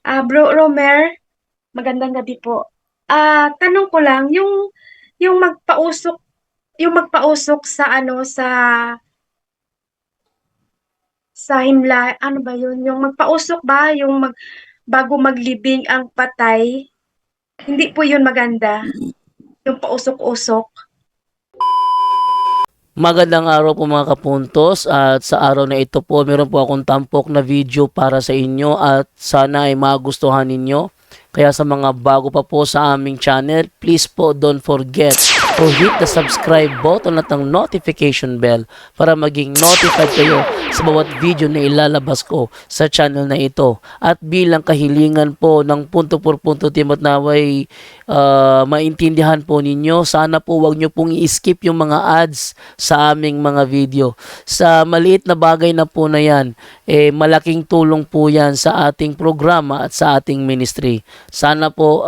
Bro Romer, magandang gabi po. Tanong ko lang, yung magpausok, yung magpausok sa sa himla, ano ba yun? Yung magpausok ba, bago maglibing ang patay, hindi po yun maganda. Yung pausok-usok. Magandang araw po mga kapuntos, at sa araw na ito po meron po akong tampok na video para sa inyo at sana ay magustuhan ninyo. Kaya sa mga bago pa po sa aming channel, please po don't forget to hit the subscribe button at ang notification bell para maging notified kayo sa bawat video na ilalabas ko sa channel na ito. At bilang kahilingan po ng punto por punto team at naway maintindihan po ninyo, sana po wag nyo pong i-skip yung mga ads sa aming mga video. Sa maliit na bagay na po na yan, malaking tulong po yan sa ating programa at sa ating ministry. Sana po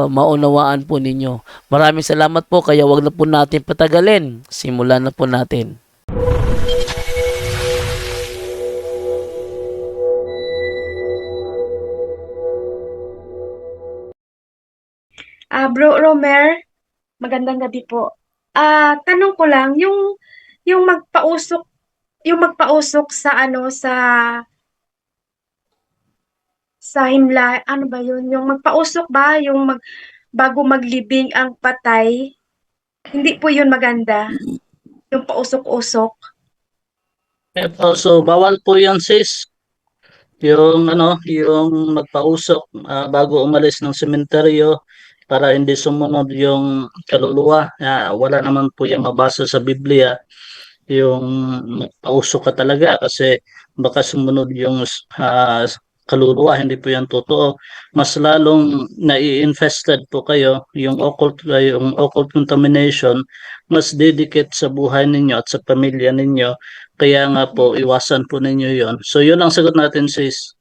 maunawaan po ninyo. Maraming salamat po, kaya wag na po natin patagalin. Simulan na po natin. Bro Romer, magandang gabi po. Tanong ko lang, yung magpausok, yung magpausok sa sa himla, ano ba yun? Yung magpausok ba, bago maglibing ang patay, hindi po yun maganda. Yung pausok-usok. So bawal po yan sis, yung yung magpausok bago umalis ng sementeryo para hindi sumunod yung kaluluwa. Wala naman po yung mabasa sa Biblia yung magpausok ka talaga kasi baka sumunod yung kaluluwa. Hindi po yan totoo. Mas lalong nai-infested po kayo, yung occult contamination mas didikit sa buhay ninyo at sa pamilya ninyo. Kaya nga po, iwasan po ninyo yon. So, yun ang sagot natin, sis.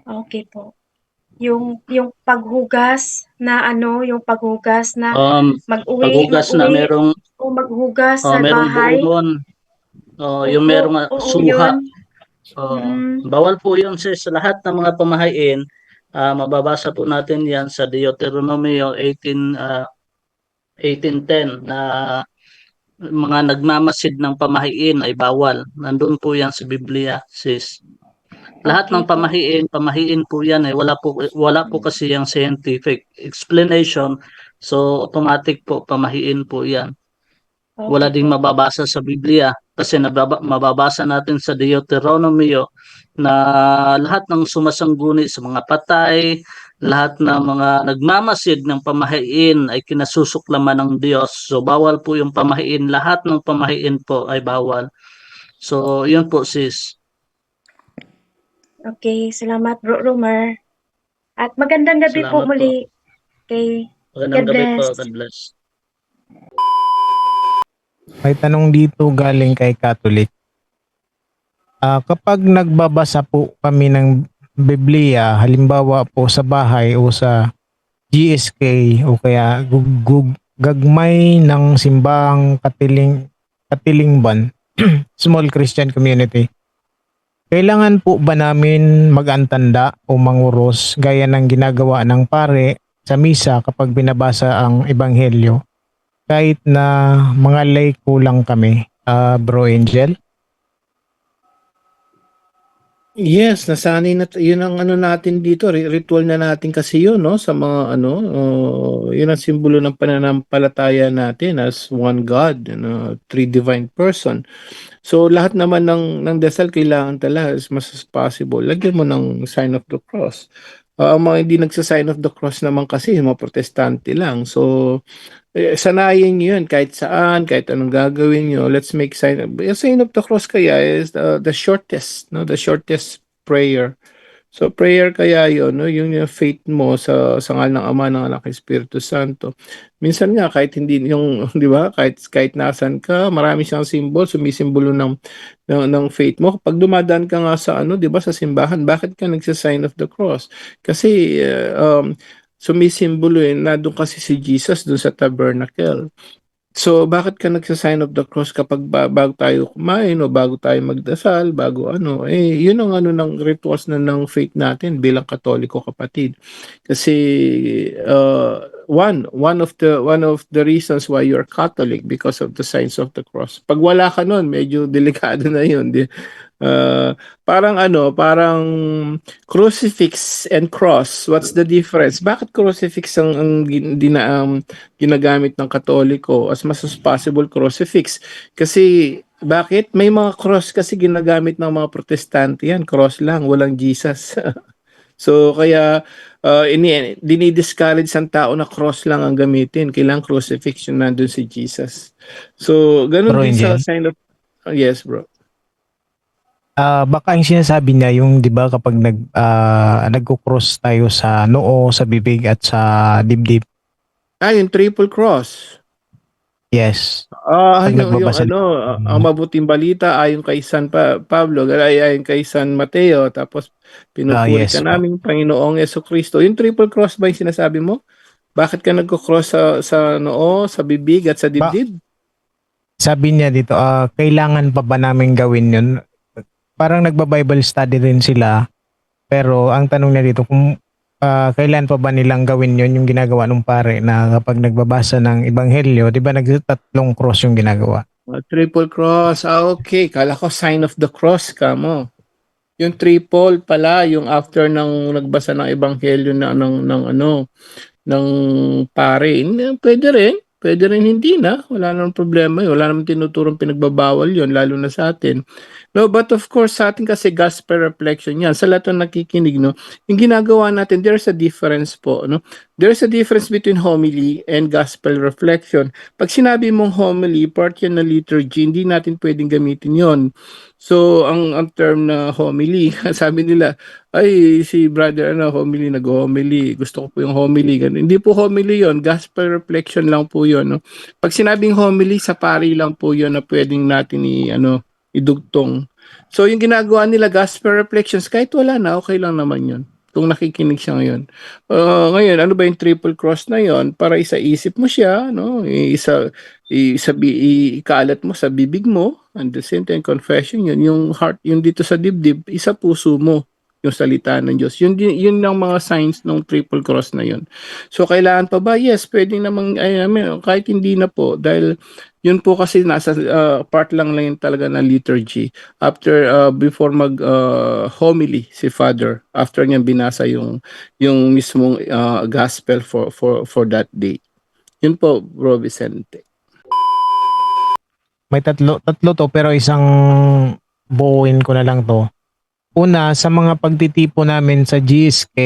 Okay po. Yung paghugas na yung paghugas na Um, Paghugas na mag-uwi o maghugas sa merong bahay. buonon, yung Opo, merong oo suha. yun. Uh, Mm, Bawal po yun, sis. Sa lahat ng mga pamahain, mababasa po natin yan sa Deuteronomy 18:10 na mga nagmamasid ng pamahiin ay bawal. Nandun po yan sa Biblia, sis. Lahat okay ng po. pamahiin po yan eh. Wala po kasi yung scientific explanation. So automatic po pamahiin po yan. Wala Okay ding po. mababasa sa Biblia kasi mababasa natin sa Deuteronomy na lahat ng sumasangguni sa mga patay, lahat ng mga nagmamasid ng pamahiin ay kinasusuklaman ng Diyos. So bawal po yung pamahiin, lahat ng pamahiin po ay bawal. So yun po sis. Okay, salamat Bro Romer. At magandang gabi po Salamat po. muli. Okay. Magandang God gabi po. bless. God bless. May tanong dito galing kay Catholic. Kapag nagbabasa po kami ng Biblia, halimbawa po sa bahay o sa GSK o kaya gagmay ng simbahang katilingban, small Christian community, kailangan po ba namin mag-antanda o manguros gaya ng ginagawa ng pare sa misa kapag binabasa ang ebanghelyo? Kahit na mga lay kulang kami, Bro Angel? Yes, nasanay na yun ang ano natin dito, ritual na natin kasi yun, no, sa mga yun ang simbolo ng pananampalataya natin as one God, three divine person. So lahat naman ng dasal kailangan talaga as much as possible. Lagyan mo ng sign of the cross. Ang mga hindi nagsa-sign of the cross naman kasi mga protestante lang. So sanayin nyo yun kahit saan, kahit anong gagawin nyo. Let's make sign of the cross kaya is the shortest, no? The shortest prayer. So prayer kaya yun, no? Yung faith mo sa ngalan ng Ama, ng Anak, Espiritu Santo. Minsan nga kahit hindi yung, 'di ba? Kahit nasan ka, marami siyang symbol, sumisimbolo ng faith mo. Kapag dumadaan ka nga sa 'di ba, sa simbahan, bakit ka nagsa-sign of the cross? Kasi sumisimbolo nandun kasi si Jesus dun sa tabernacle. So, bakit ka nagsa-sign of the cross kapag bago tayo kumain o bago tayo magdasal, bago ano, yun ang ano ng rituals na ng faith natin bilang Katoliko, kapatid. Kasi one of the reasons why you're Catholic because of the signs of the cross. Pag wala ka nun, medyo delikado na yun. Parang crucifix and cross. What's the difference? Bakit crucifix ang ginagamit ng Katoliko? As much as possible, crucifix. Kasi, bakit? May mga cross kasi ginagamit ng mga Protestante yan. Cross lang, walang Jesus. So, kaya, dinidiscourage ang tao na cross lang ang gamitin. Kailangan crucifix yung nandun si Jesus. So, ganun Bro, din sa Angel. sign of... yes, bro. Baka yung sinasabi niya yung 'di ba kapag nagko-cross tayo sa noo, sa bibig at sa dibdib. Yung triple cross. Yes. Pag Yung nagbabasa. ang mabuting balita ayon kay San Pablo, ayon kay San Mateo, tapos pinupuri ka Yes po. naming Panginoong Jesucristo. Yung triple cross ba yung sinasabi mo? Bakit ka nagko-cross sa noo, sa bibig at sa Ba, dibdib? sabi niya dito, kailangan pa ba namin gawin 'yun? Parang nagba-Bible study rin sila, pero ang tanong niya dito kung kailan pa ba nilang gawin 'yun, yung ginagawa ng pare na kapag nagbabasa ng ebanghelyo, 'di ba nagtatlong cross yung ginagawa? Triple cross. Okay. Kala ko sign of the cross ka mo. Yung triple pala, yung after ng nagbasa ng ebanghelyo na ng pare. Pwede rin hindi na. Wala namang problema yun. Wala namang tinuturong pinagbabawal yun, lalo na sa atin. No, but of course, sa atin kasi gospel reflection yan. Sa lahat ng nakikinig, no, yung ginagawa natin, there's a difference po. No? There's a difference between homily and gospel reflection. Pag sinabi mong homily, part yan na liturgy, hindi natin pwedeng gamitin yon. So, ang term na homily, sabi nila, ay, si brother, homily, nag-homily. Gusto ko po yung homily. Ganun. Hindi po homily yon, gospel reflection lang po yon. No? Pag sinabing homily, sa pari lang po yon na pwedeng natin idugtong. So, yung ginagawa nila, gospel reflections, kahit wala na, okay lang naman yon kung nakikinig siya ngayon. Ngayon, ano ba yung triple cross na yon? Para isa-isip mo siya, no? Ikalat mo sa bibig mo, and the same time, confession yun. Yung heart, yung dito sa dibdib, isa puso mo yung salita ng Diyos. Yun ang mga signs ng triple cross na yun. So, kailangan pa ba? Yes, pwedeng namang, kahit hindi na po, dahil yun po kasi nasa part lang yun talaga ng liturgy. After, before homily si Father, after niya binasa yung mismong gospel for that day. Yun po, Bro Vicente. May tatlo to pero isang buuin ko na lang to. Una, sa mga pagtitipo namin sa GSK,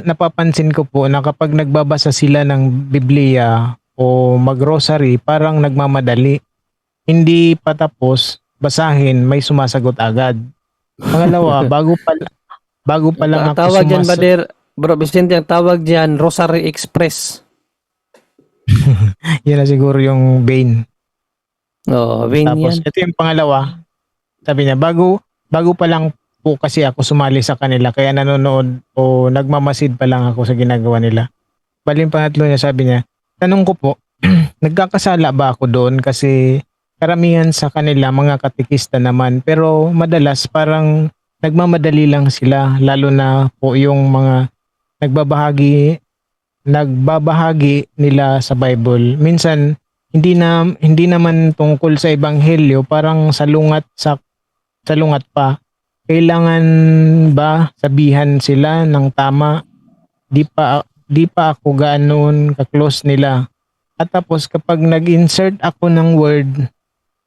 napapansin ko po na kapag nagbabasa sila ng Biblia o mag-rosary, parang nagmamadali. Hindi pa tapos, basahin, may sumasagot agad. Pangalawa, bago pa lang Ang ako tawag dyan, Bro Vicente, ang tawag dyan, Rosary Express. Yan na siguro yung vein. Oh, Vin Tapos, yan. ito yung pangalawa. Sabi niya, bago pa lang po kasi ako sumali sa kanila, kaya nanonood o nagmamasid pa lang ako sa ginagawa nila. Bali yung pangatlo niya, sabi niya, tanong ko po, nagkakasala ba ako doon? Kasi karamihan sa kanila, mga katikista naman, pero madalas parang nagmamadali lang sila, lalo na po yung mga nagbabahagi nila sa Bible. Minsan hindi naman tungkol sa ebanghelyo, parang salungat pa. Kailangan ba sabihan sila ng tama? Di pa ako ganoon ka-close nila. At tapos kapag nag-insert ako ng word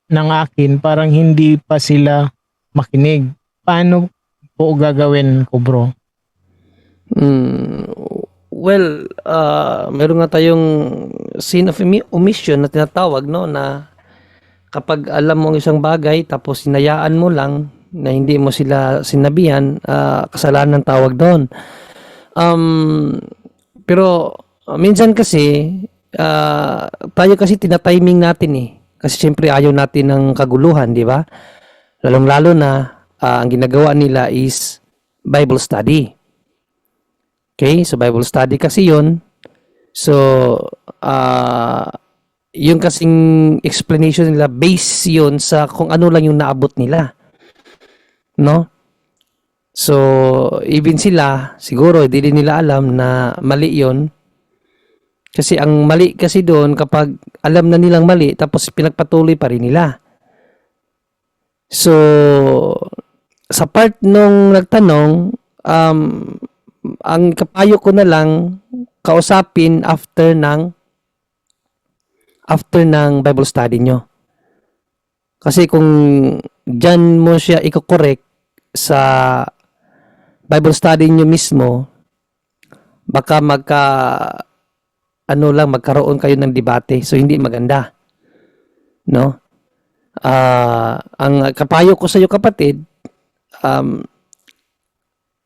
ng akin, parang hindi pa sila makinig. Paano po gagawin ko, bro? Well, meron nga tayong sin of omission na tinatawag, no, na kapag alam mo ang isang bagay tapos hinayaan mo lang na hindi mo sila sinabihan, kasalanan tawag doon. Pero minsan kasi tayo kasi tinatiming natin eh. Kasi syempre ayaw natin ng kaguluhan, di ba? Lalong-lalo na ang ginagawa nila is Bible study. Okay, so Bible study kasi yun. So, yung kasing explanation nila base yun sa kung ano lang yung naabot nila, no? So even sila siguro hindi din nila alam na mali yun, kasi ang mali kasi doon kapag alam na nilang mali tapos pinagpatuloy pa rin nila. So sa part nung nagtanong, ang kapayo ko na lang kausapin after ng Bible study nyo. Kasi kung dyan mo siya i-correct sa Bible study nyo mismo, baka magkaroon kayo ng debate. So, hindi maganda. No? Ang kapayo ko sa iyo, kapatid,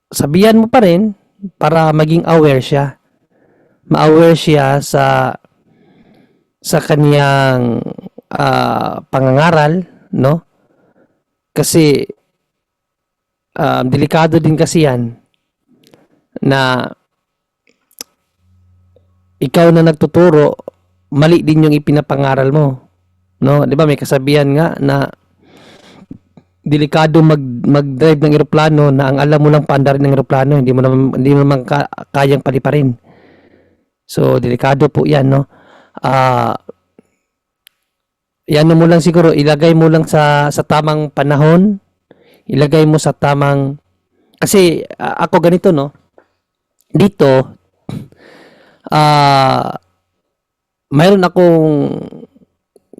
sabihan mo pa rin para maging aware siya. Ma-aware siya sa kaniyang pangangaral, no? Kasi delikado din kasi yan na ikaw na nagtuturo, mali din yung ipinapangaral mo, no? 'Di ba may kasabihan nga na delikado mag-drive ng eroplano na ang alam mo lang paandarin ng eroplano, hindi mo naman kayang paliparin. So delikado po 'yan, no? Yan mo lang siguro, ilagay mo lang sa tamang panahon, ilagay mo sa tamang, kasi ako ganito, no? Dito, mayroon akong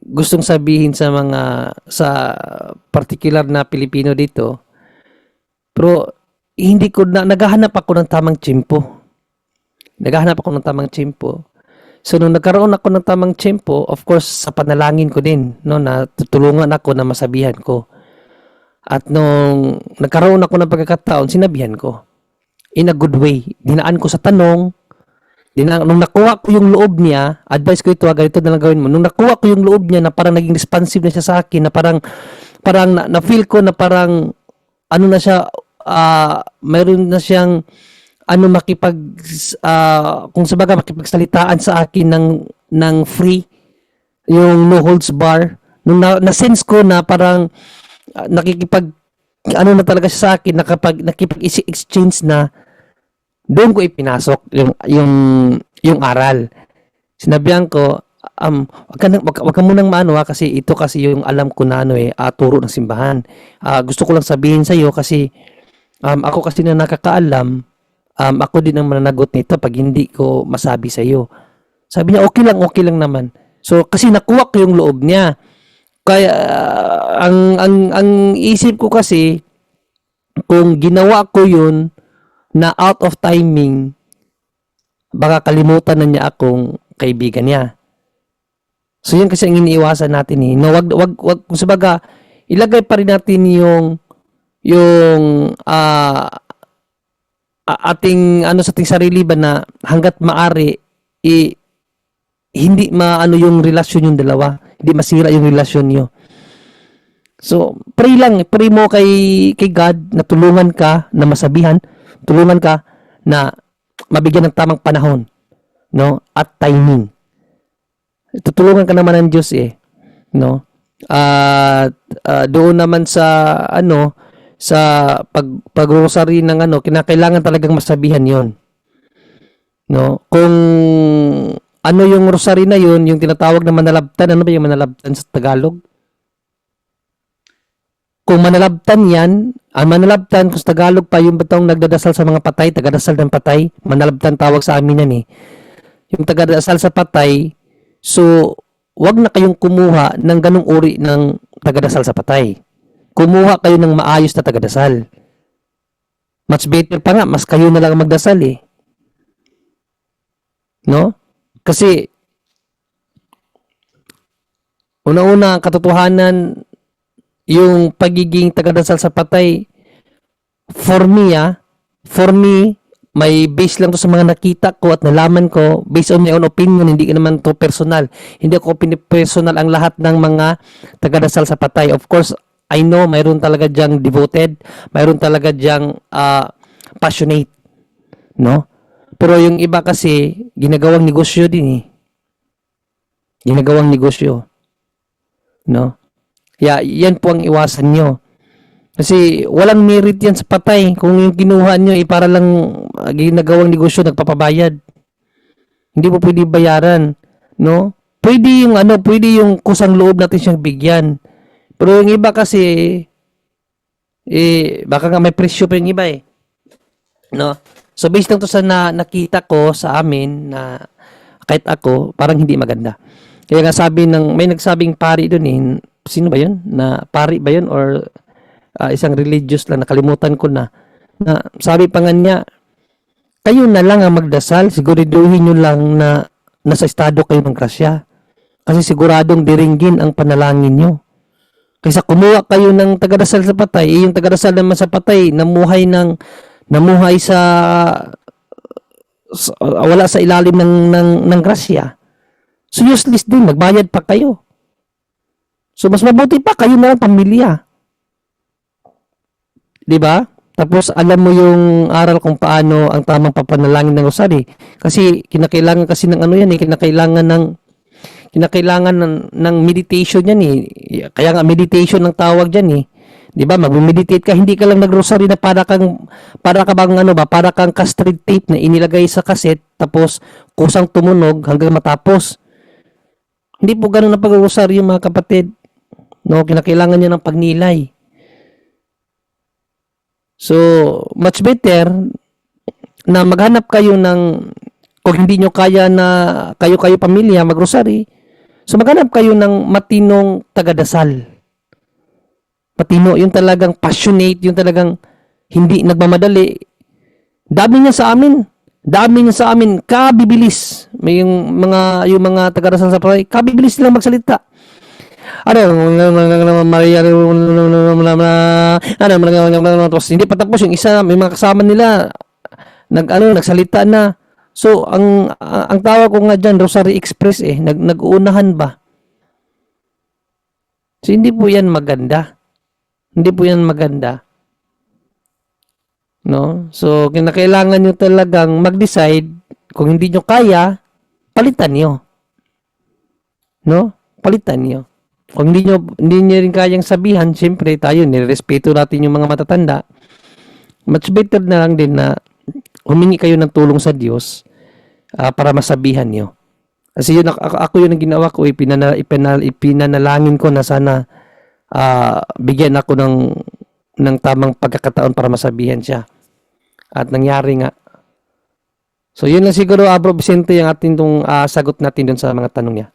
gustong sabihin sa particular na Pilipino dito, pero hindi ko naghahanap ako ng tamang tiyempo. So, nung nagkaroon ako ng tamang tiyempo, of course, sa panalangin ko din, no, na tutulungan ako na masabihan ko. At nung nagkaroon ako ng pagkakataon, sinabihan ko. In a good way. Dinaan ko sa tanong. Nung nakuha ko yung loob niya, advice ko ito, ganito na lang gawin mo. Nung nakuha ko yung loob niya na parang naging responsive na siya sa akin, na parang na-feel ko na parang, ano na siya, mayroon na siyang, kung sabaga makipagsalitaan sa akin ng free, yung no holds bar. Nung na-sense ko na parang na talaga siya sa akin, nakipag-exchange na, doon ko ipinasok yung aral. Sinabihan ko, wag ka munang maano kasi ito kasi yung alam ko na turo ng simbahan. Gusto ko lang sabihin sa iyo kasi ako kasi na nakakaalam, ako din ang mananagot nito pag hindi ko masabi sa iyo. Sabi niya, okay lang naman. So, kasi nakuha ko yung loob niya. Kaya, ang isip ko kasi, kung ginawa ko yun na out of timing, baka kalimutan na niya akong kaibigan niya. So, yun kasi ang iniiwasan natin eh. No, wag, kung sabaga, ilagay pa rin natin yung ating sa ating sarili ba na hangga't maaari hindi maano yung relasyon yung dalawa, hindi masira yung relasyon niyo. So pray mo kay God na tulungan ka na masabihan, tulungan ka na mabigyan ng tamang panahon, no, at timing. Tutulungan ka naman ng Diyos no. At doon naman sa sa pag-rosary ng kinakailangan talagang masabihan yon, no? Kung yung rosary na yon, yung tinatawag na manalabtan, ano ba yung manalabtan sa Tagalog? Kung manalabtan yan, ang manalabtan kung sa Tagalog pa, yung batong nagdadasal sa mga patay, tagadasal ng patay, manalabtan tawag sa amin yan yung tagadasal sa patay. So wag na kayong kumuha ng ganung uri ng tagadasal sa patay. Kumuha kayo ng maayos na tagadasal. Much better pa nga, mas kayo na lang magdasal no? Kasi una-una, katotohanan, yung pagiging tagadasal sa patay, for me, may base lang to sa mga nakita ko at nalaman ko, based on my own opinion, hindi ka naman to personal. Hindi ako pinipersonal ang lahat ng mga tagadasal sa patay. Of course, I know mayroon talaga diyang devoted, mayroon talaga diyang passionate, no? Pero yung iba kasi ginagawang negosyo din ginagawang negosyo. No? Kaya yan po ang iwasan nyo. Kasi walang merit yan sa patay. Kung yung kinuha nyo para lang ginagawang negosyo, nagpapabayad. Hindi po pwede bayaran. No? Pwede yung pwede yung kusang loob natin siyang bigyan. Pero yung iba kasi, baka nga may presyo pa yung iba eh. No? So based lang to sa nakita ko sa amin na kahit ako, parang hindi maganda. Kaya nga may nagsabing pari doon eh, sino ba yun? Na pari ba yun? Or isang religious lang, nakalimutan ko na sabi pa nga niya, kayo na lang ang magdasal, siguraduhin nyo lang na nasa estado kayo ng grasya. Kasi siguradong diringgin ang panalangin nyo. Kaysa kumuha kayo ng tagadasal sa patay, yung tagadasal naman sa patay, namuhay sa wala sa ilalim ng grasya. So useless din, magbayad pa kayo. So mas mabuti pa kayo na lang pamilya. 'Di ba? Tapos alam mo yung aral kung paano ang tamang papanalangin ng rosary. Kasi kinakailangan kasi ng yan eh, kinakailangan ng meditation yan eh. Kaya nga meditation ng tawag diyan eh. 'Di ba? Magme-meditate ka, hindi ka lang nagrosary na para kang castrate tape na inilagay sa kaset tapos kusang tumunog hanggang matapos. Hindi po ganoon ang pag-rosary mga kapatid. No, kinakailangan niya ng pagnilay. So, much better na maghanap kayo ng, kung hindi nyo kaya na kayo pamilya mag-rosary, so maghanap kayo ng matinong tagadasal. Matino, yung talagang passionate, yung talagang hindi nagmamadali. Dami niya sa amin, kabibilis. May yung mga tagadasal sa pray, kabibilis silang magsalita. Tapos hindi pa tapos yung isa, may mga kasama nila nagsalita na. So ang tawag ko nga diyan Rosary Express eh, nag-uunahan ba? So hindi po 'yan maganda. No? So kinakailangan niyo talagang mag-decide kung hindi niyo kaya, palitan niyo. No? Palitan niyo. Kung hindi niyo rin kayang sabihan, siyempre tayo, nirespeto natin yung mga matatanda. Much better na lang din na humingi kayo ng tulong sa Diyos para masabihan niyo. Kasi yun, ako yun ang ginawa ko, ipinanalangin ko na sana bigyan ako ng tamang pagkakataon para masabihan siya. At nangyari nga. So yun lang siguro, Bro Vicente, yung ating sagot natin dun sa mga tanong niya.